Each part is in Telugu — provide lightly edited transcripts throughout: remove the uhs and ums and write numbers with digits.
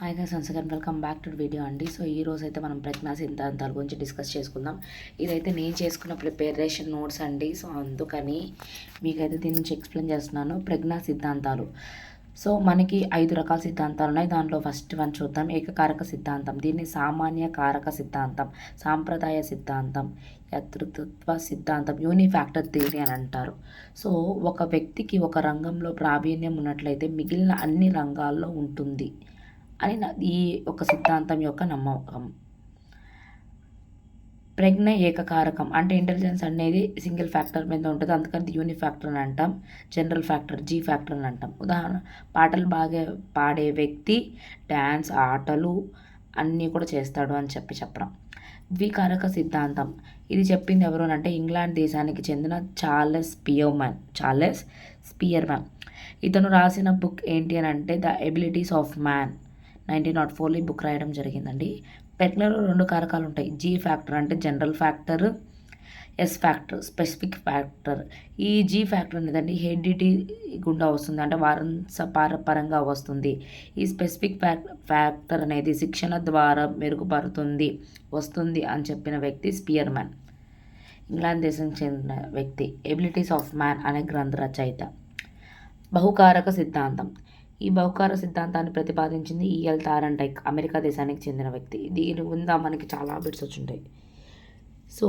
Hi guys, once again welcome back to video అండి. సో ఈ రోజు అయితే మనం ప్రజ్ఞా సిద్ధాంతాల గురించి డిస్కస్ చేసుకుందాం. ఇదైతే నేను చేసుకున్న ప్రిపరేషన్ నోట్స్ అండి. సో అందుకని మీకైతే దీని నుంచి ఎక్స్ప్లెయిన్ చేస్తున్నాను. ప్రజ్ఞా సిద్ధాంతాలు. సో మనకి 5 రకాల సిద్ధాంతాలు ఉన్నాయి. దాంట్లో ఫస్ట్ వన్ చూద్దాం. ఏకకారక సిద్ధాంతం, దీన్ని సామాన్య కారక సిద్ధాంతం, సాంప్రదాయ సిద్ధాంతం, యతృత్వ సిద్ధాంతం, యూనిఫాక్టర్ థియరీ అని అంటారు. సో ఒక వ్యక్తికి ఒక రంగంలో ప్రావీణ్యం ఉన్నట్లయితే మిగిలిన అన్ని రంగాల్లో ఉంటుంది అని ఈ ఒక సిద్ధాంతం యొక్క నమ్మకం. ప్రజ్ఞ ఏకకారకం అంటే ఇంటెలిజెన్స్ అనేది సింగిల్ ఫ్యాక్టర్ మీద ఉంటుంది, అందుకని యూనిఫాక్టర్ అని అంటాం. జనరల్ ఫ్యాక్టర్ జీ ఫ్యాక్టర్ అని అంటాం. ఉదాహరణ, పాటలు బాగా పాడే వ్యక్తి డ్యాన్స్, ఆటలు అన్నీ కూడా చేస్తాడు అని చెప్పడం. ద్వికారక సిద్ధాంతం, ఇది చెప్పింది ఎవరు అంటే ఇంగ్లాండ్ దేశానికి చెందిన చార్లెస్ స్పియర్మ్యాన్. ఇతను రాసిన బుక్ ఏంటి అని అంటే the abilities of man. 1904 book రాయడం జరిగిందండి. ప్రజ్ఞలో 2 కారకాలు ఉంటాయి. జీ ఫ్యాక్టర్ అంటే general factor, S factor specific factor. ఈ జీ ఫ్యాక్టర్ అనేదండి హెరిడిటీ గుండా వస్తుంది, అంటే వారసపారపరంగా వస్తుంది. ఈ స్పెసిఫిక్ ఫ్యాక్టర్ అనేది శిక్షణ ద్వారా వస్తుంది అని చెప్పిన వ్యక్తి స్పియర్మ్యాన్, ఇంగ్లాండ్ దేశం చెందిన వ్యక్తి. ఎబిలిటీస్ ఆఫ్ మ్యాన్ అనే గ్రంథ రచయిత. బహుకారక సిద్ధాంతం, ఈ బహుకార సిద్ధాంతాన్ని ప్రతిపాదించింది ఈఎల్ థారండైక్, అమెరికా దేశానికి చెందిన వ్యక్తి. దీని ఉందా మనకి చాలా బిట్స్ వచ్చుంటాయి. సో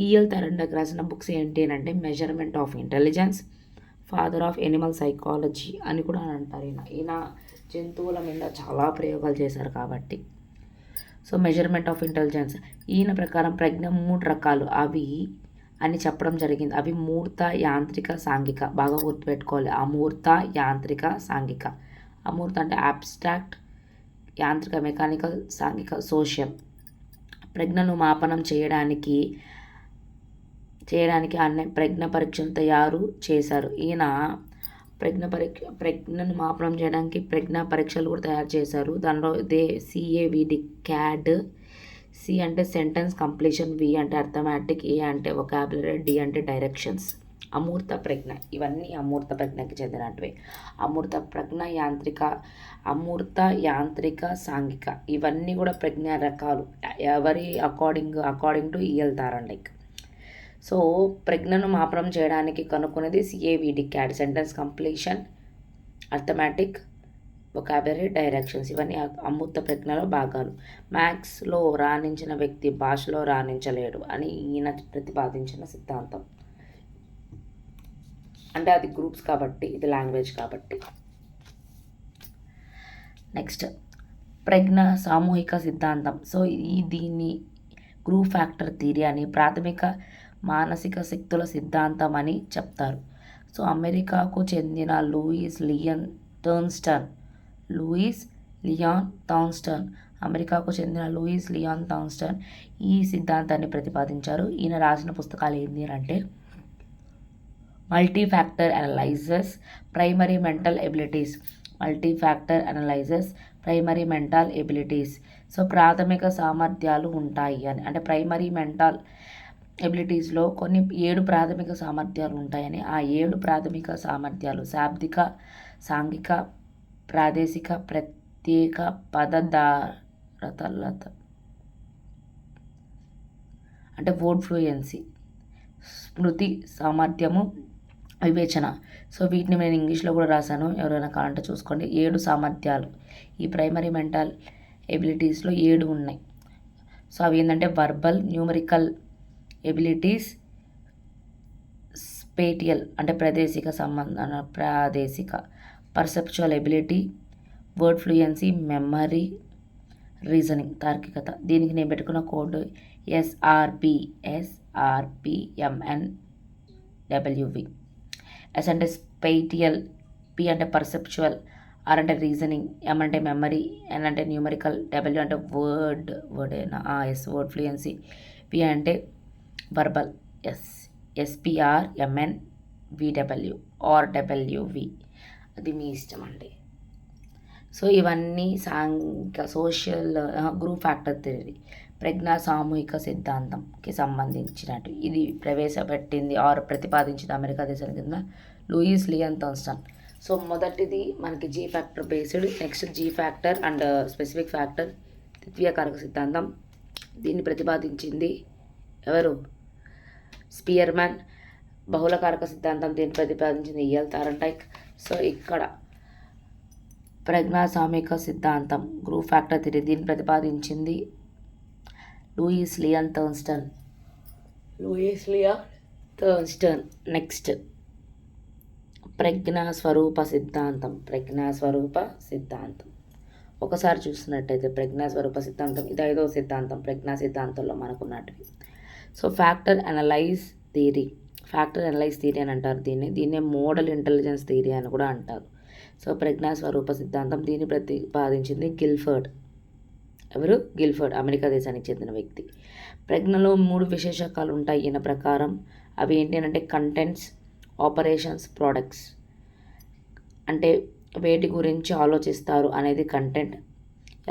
ఈఎల్ థారండైక్ రాసిన బుక్స్ ఏంటి అని అంటే measurement of intelligence, father of Animal psychology అని కూడా అంటారు. ఈయన జంతువుల మీద చాలా ప్రయోగాలు చేశారు కాబట్టి. సో మెజర్మెంట్ ఆఫ్ ఇంటెలిజెన్స్, ఈయన ప్రకారం ప్రజ్ఞ 3 రకాలు అవి అని చెప్పడం జరిగింది. అవి మూర్త, యాంత్రిక, సాంఘిక. బాగా గుర్తుపెట్టుకోవాలి. అమూర్త, యాంత్రిక, సాంఘిక. అమూర్త అంటే అబ్స్ట్రాక్ట్, యాంత్రిక మెకానికల్, సాంఘిక సోషల్. ప్రజ్ఞను మాపనం చేయడానికి అన్ని ప్రజ్ఞ పరీక్షలు తయారు చేశారు. ఈయన ప్రజ్ఞను మాపనం చేయడానికి ప్రజ్ఞా పరీక్షలు కూడా తయారు చేశారు. దానిలో CAVD క్యాడ్. సి అంటే సెంటెన్స్ కంప్లీషన్, వి అంటే అర్థమాటిక్, ఏ అంటే వొకాబులరీ, డి అంటే డైరెక్షన్స్. అమూర్త ప్రజ్ఞ, ఇవన్నీ అమూర్త ప్రజ్ఞకి చెందినటివి. అమూర్త ప్రజ్ఞ, అమూర్త యాంత్రిక, సాంఘిక, ఇవన్నీ కూడా ప్రజ్ఞ రకాలు. ఎవరి according to E L Thorndike. So ప్రజ్ఞను మాపనం చేయడానికి కనుక్కునేది CAVD క్యాడ్, sentence completion, arithmetic, vocabulary, directions. ఇవన్నీ అమూర్త ప్రజ్ఞలో భాగాలు. మ్యాథ్స్లో రాణించిన వ్యక్తి భాషలో రాణించలేడు అని ఈయన ప్రతిపాదించిన సిద్ధాంతం. అంటే అది గ్రూప్స్ కాబట్టి, ఇది లాంగ్వేజ్ కాబట్టి. నెక్స్ట్ ప్రజ్ఞ సామూహిక సిద్ధాంతం. సో దీన్ని గ్రూప్ ఫ్యాక్టర్ థియరీ అని, ప్రాథమిక మానసిక శక్తుల సిద్ధాంతం అని చెప్తారు. సో అమెరికాకు చెందిన లూయిస్ లియాన్ థాంస్టన్ అమెరికాకు చెందిన లూయిస్ లియాన్ థాంస్టన్ ఈ సిద్ధాంతాన్ని ప్రతిపాదించారు. ఈయన రాసిన పుస్తకాలు ఏంటి అంటే multi factor analysis, primary mental abilities. So ప్రాథమిక సామర్థ్యాలు ఉంటాయి అని, అంటే ప్రైమరీ మెంటల్ ఎబిలిటీస్లో కొన్ని 7 ప్రాథమిక సామర్థ్యాలు ఉంటాయని. ఆ 7 ప్రాథమిక సామర్థ్యాలు శాబ్దిక, సాంఘిక, ప్రాదేశిక, ప్రత్యేక, పదధారతలత అంటే వర్డ్ ఫ్లూయెన్సీ, స్మృతి సామర్థ్యము, వివేచన. సో వీటిని నేను ఇంగ్లీష్లో కూడా రాశాను, ఎవరైనా కావాలంటే చూసుకోండి. 7 సామర్థ్యాలు ఈ ప్రైమరీ మెంటల్ ఎబిలిటీస్లో 7 ఉన్నాయి. సో అవి ఏంటంటే వర్బల్, న్యూమరికల్ ఎబిలిటీస్, స్పేటియల్ అంటే ప్రాదేశిక, perceptual ability, word fluency, memory, reasoning తార్కికత. దీనికి నేను పెట్టుకున్న కోడ్ SRPMNWV. ఎస్ అంటే స్పేటియల్, పి అంటే పర్సెప్చువల్, ఆర్ అంటే రీజనింగ్, ఎం అంటే మెమరీ, ఎన్ అంటే న్యూమరికల్, డబ్ల్యూ అంటే వర్డ్ ఫ్లూయెన్సీ, పి అంటే వర్బల్, SPRMNVW ఆర్ WV. అది మీ ఇష్టం అండి. సో ఇవన్నీ సోషల్ గ్రూప్ ఫ్యాక్టర్ థియరీ, ప్రజ్ఞా సామూహిక సిద్ధాంతంకి సంబంధించినట్టు. ఇది ప్రవేశపెట్టింది ప్రతిపాదించింది అమెరికా దేశానికి చెందిన లూయిస్ లియాన్ థాంస్టన్. సో మొదటిది మనకి G factor based, next G factor and specific factor ద్వితీయకారక సిద్ధాంతం. దీన్ని ప్రతిపాదించింది ఎవరు? స్పియర్మ్యాన్. బహుళకారక సిద్ధాంతం దీన్ని ప్రతిపాదించింది ఈఎల్ థార్న్డైక్. సో ఇక్కడ ప్రజ్ఞాసామిక సిద్ధాంతం గ్రూప్ ఫ్యాక్టర్ థియరీ దీన్ని ప్రతిపాదించింది లూయిస్ లియాన్ థర్న్స్టన్. నెక్స్ట్ ప్రజ్ఞాస్వరూప సిద్ధాంతం. ఒకసారి చూసినట్టయితే ప్రజ్ఞాస్వరూప సిద్ధాంతం ఇది 5వ సిద్ధాంతం ప్రజ్ఞా సిద్ధాంతంలో మనకున్నటివి. సో ఫ్యాక్టర్ అనలైజ్ థియరీ అని అంటారు దీన్నే మోడల్ ఇంటెలిజెన్స్ థియరీ అని కూడా అంటారు. సో ప్రజ్ఞాస్వరూప సిద్ధాంతం దీన్ని ప్రతిపాదించింది గిల్ఫర్డ్. ఎవరు? గిల్ఫర్డ్, అమెరికా దేశానికి చెందిన వ్యక్తి. ప్రజ్ఞలో 3 విశేషకాలు ఉంటాయి ఈయన ప్రకారం. అవి ఏంటి అంటే కంటెంట్స్, ఆపరేషన్స్, ప్రోడక్ట్స్. అంటే వేటి గురించి ఆలోచిస్తారు అనేది కంటెంట్,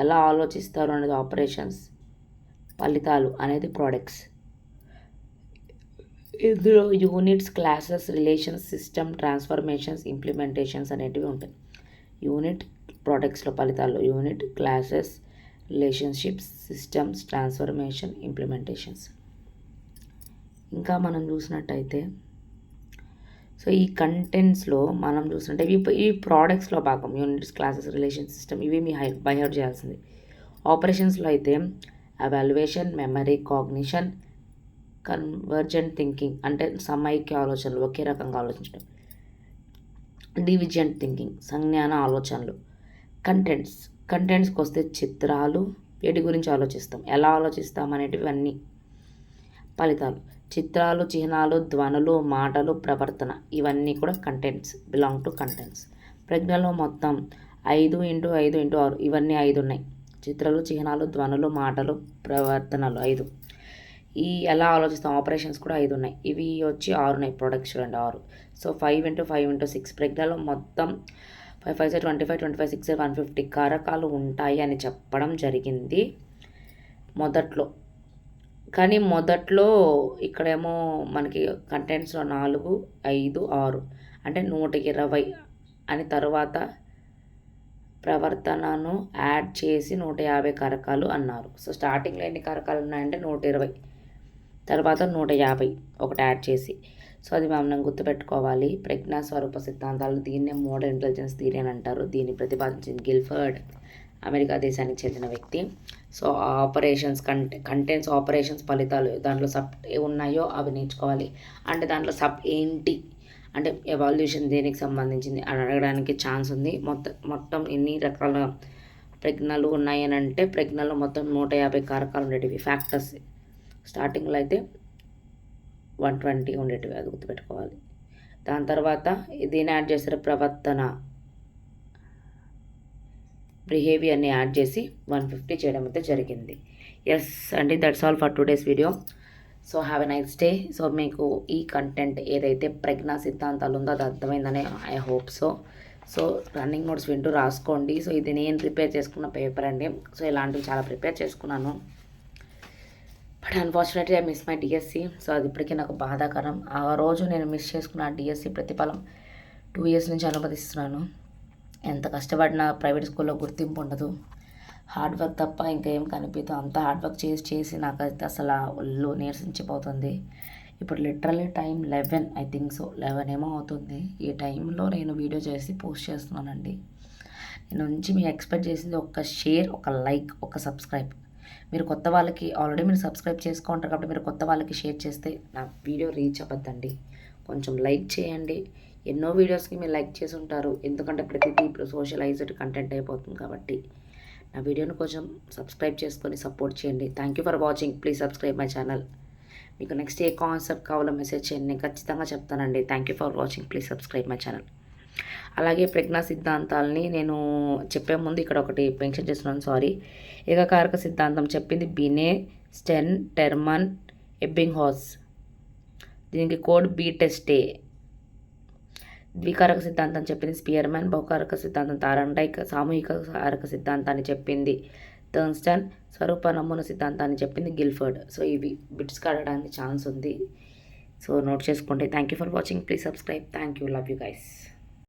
ఎలా ఆలోచిస్తారు అనేది ఆపరేషన్స్, ఫలితాలు అనేది ప్రోడక్ట్స్. ఇందులో units, classes, relations, system, transformations, implementations అనేటివి ఉంటాయి. యూనిట్ ప్రోడక్ట్స్లో ఫలితాల్లో unit, classes, relationships, systems, transformation, implementations. ఇంకా మనం చూసినట్టయితే సో ఈ కంటెంట్స్లో మనం చూసినట్టే ఈ ప్రోడక్ట్స్లో భాగం యూనిట్స్, క్లాసెస్, రిలేషన్, సిస్టమ్ ఇవి మీ బైహర్ట్ చేయాల్సింది. ఆపరేషన్స్లో అయితే evaluation, memory, cognition, convergent thinking అంటే సమైక్య ఆలోచనలు, ఒకే రకంగా ఆలోచించడం. డివిజెంట్ థింకింగ్ సంజ్ఞాన ఆలోచనలు. కంటెంట్స్కి వస్తే చిత్రాలు, వీటి గురించి ఆలోచిస్తాం, ఎలా ఆలోచిస్తాం అనేటివన్నీ ఫలితాలు. చిత్రాలు, చిహ్నాలు, ధ్వనులు, మాటలు, ప్రవర్తన ఇవన్నీ కూడా కంటెంట్స్, బిలాంగ్ టు కంటెంట్స్. ప్రజ్ఞలో మొత్తం 5x5x6 ఇవన్నీ 5 ఉన్నాయి. చిత్రాలు, చిహ్నాలు, ధ్వనులు, మాటలు, ప్రవర్తనలు 5. ఈ ఎలా ఆలోచిస్తాం ఆపరేషన్స్ కూడా 5 ఉన్నాయి. ఇవి వచ్చి 6 ఉన్నాయి. ప్రొడక్ట్స్ చూడండి 6. సో 5x5x6 ప్రజ్ఞలో మొత్తం 5 5 25 25 6 150 కారకాలు ఉంటాయి అని చెప్పడం జరిగింది మొదట్లో. కానీ మొదట్లో ఇక్కడేమో మనకి కంటెంట్స్లో 4 5 6 అంటే 120 అని తర్వాత ప్రవర్తనను యాడ్ చేసి 150 కారకాలు అన్నారు. సో స్టార్టింగ్లో ఎన్ని కారకాలు ఉన్నాయంటే 120, తర్వాత 150 ఒకటి యాడ్ చేసి. సో అది మనం గుర్తుపెట్టుకోవాలి. ప్రజ్ఞాస్వరూప సిద్ధాంతాలు దీన్నే మోడల్ ఇంటెలిజెన్స్ థియరీ అని అంటారు. దీన్ని ప్రతిపాదించింది గిల్ఫర్డ్, అమెరికా దేశానికి చెందిన వ్యక్తి. సో ఆపరేషన్స్ కంటెంట్స్, ఆపరేషన్స్, ఫలితాలు దాంట్లో సబ్ ఉన్నాయో అవి నేర్చుకోవాలి. అంటే దాంట్లో సబ్ ఏంటి అంటే ఎవాల్యూషన్ దేనికి సంబంధించింది అని అడగడానికి ఛాన్స్ ఉంది. మొత్తం ఎన్ని రకాల ప్రజ్ఞలు ఉన్నాయని అంటే ప్రజ్ఞలో మొత్తం 150 కారకాలు ఉండేటివి ఫ్యాక్టర్స్. స్టార్టింగ్లో అయితే 120 ఉండేటివి, అది గుర్తుపెట్టుకోవాలి. దాని తర్వాత దీన్ని యాడ్ చేస్తారు ప్రవర్తన, బిహేవియర్ని యాడ్ చేసి 150 చేయడం అయితే జరిగింది. ఎస్ అండి, that's all for today's video. So have a nice day. So మీకు ఈ కంటెంట్ ఏదైతే ప్రజ్ఞా సిద్ధాంతాలు ఉందో అది అర్థమైందని I hope so. So running notes వింటూ రాసుకోండి. సో ఇది నేను ప్రిపేర్ చేసుకున్న పేపర్ అండి. సో ఇలాంటివి చాలా ప్రిపేర్ చేసుకున్నాను. But unfortunately I miss my DSC. So అది ఇప్పటికీ నాకు బాధాకరం. ఆ రోజు నేను మిస్ చేసుకున్న డిఎస్సి ప్రతిఫలం 2 years నుంచి అనుమతిస్తున్నాను. ఎంత కష్టపడినా ప్రైవేట్ స్కూల్లో గుర్తింపు ఉండదు. హార్డ్ వర్క్ తప్ప ఇంకా ఏం కనిపించదు. అంత హార్డ్ వర్క్ చేసి నాకైతే అసలు ఒళ్ళు నీరసించిపోతుంది. ఇప్పుడు literally time 11 I think so 11 ఏమో అవుతుంది. ఈ టైంలో నేను వీడియో చేసి పోస్ట్ చేస్తున్నానండి. నేను నుంచి మీరు ఎక్స్పెక్ట్ చేసింది ఒక షేర్, ఒక లైక్, ఒక సబ్స్క్రైబ్. మీరు కొత్త వాళ్ళకి ఆల్రెడీ మీరు సబ్స్క్రైబ్ చేసుకుంటారు కాబట్టి మీరు కొత్త వాళ్ళకి షేర్ చేస్తే నా వీడియో రీచ్ అవ్వద్దండి. కొంచెం లైక్ చేయండి. ఎన్నో వీడియోస్కి మీరు లైక్ చేసి ఉంటారు, ఎందుకంటే ప్రతిదీ ఇప్పుడు సోషలైజ్డ్ కంటెంట్ అయిపోతుంది కాబట్టి. నా వీడియోని కొంచెం సబ్స్క్రైబ్ చేసుకొని సపోర్ట్ చేయండి. Thank you for watching. Please subscribe my channel. మీకు నెక్స్ట్ ఏ కాన్సెప్ట్ కావాలో మెసేజ్ చేయండి, నేను ఖచ్చితంగా చెప్తానండి. Thank you for watching. Please subscribe my channel. అలాగే ప్రజ్ఞా సిద్ధాంతాలని నేను చెప్పే ముందు ఇక్కడ ఒకటి మెన్షన్ చేస్తున్నాను, సారీ. ఏకకారక సిద్ధాంతం చెప్పింది బినే, స్టెన్, టెర్మన్, ఎబ్బింగ్హాస్. దీనికి కోడ్ B-TEST-A. ద్వికారక సిద్ధాంతం చెప్పింది స్పియర్మ్యాన్. బహుకారక సిద్ధాంతం థార్న్డైక్. సామూహిక కారక సిద్ధాంతాన్ని చెప్పింది థర్న్స్టన్. స్వరూప నమూనా సిద్ధాంతాన్ని చెప్పింది గిల్ఫర్డ్. సో ఇవి బిట్స్ కాడడానికి ఛాన్స్ ఉంది. సో నోట్ చేసుకోండి. Thank you for watching. Please subscribe. Thank you. Love you guys.